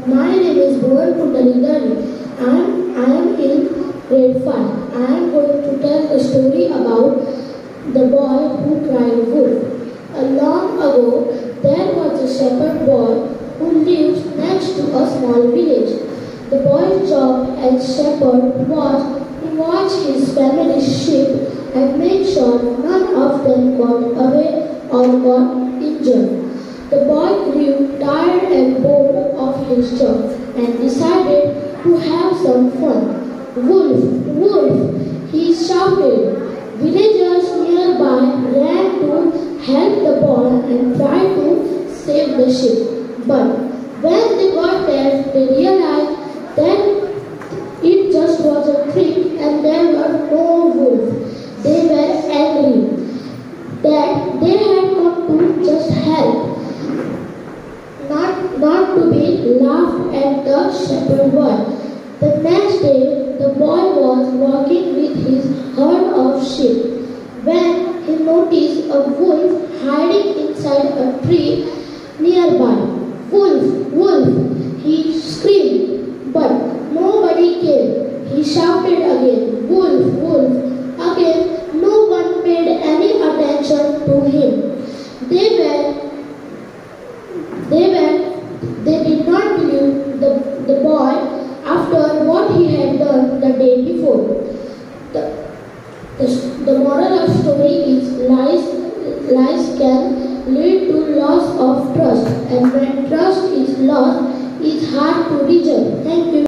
My name is Bhuvan Pundaligani and I am in grade 5. I am going to tell a story about the boy who cried wolf. Long ago, there was a shepherd boy who lived next to a small village. The boy's job as shepherd was to watch his family's sheep and make sure none of them got away or got injured. The boy grew tired and bored of his job and decided to have some fun. Wolf, wolf, he shouted. Villagers nearby ran to help the boy and tried to save the sheep. But when they got there, they realized that it just was a trick and there were no wolves. They were angry that they had come to just help, not to be laughed at the shepherd boy. The next day, the boy was walking with his herd of sheep when he noticed a wolf hiding inside a tree nearby. Wolf, wolf, he screamed, but nobody came. He shouted again, wolf, wolf. Again, no one paid any attention to him. They did not believe the boy after what he had done the day before. The moral of story is lies can lead to loss of trust, and when trust is lost, it's hard to regain. Thank you.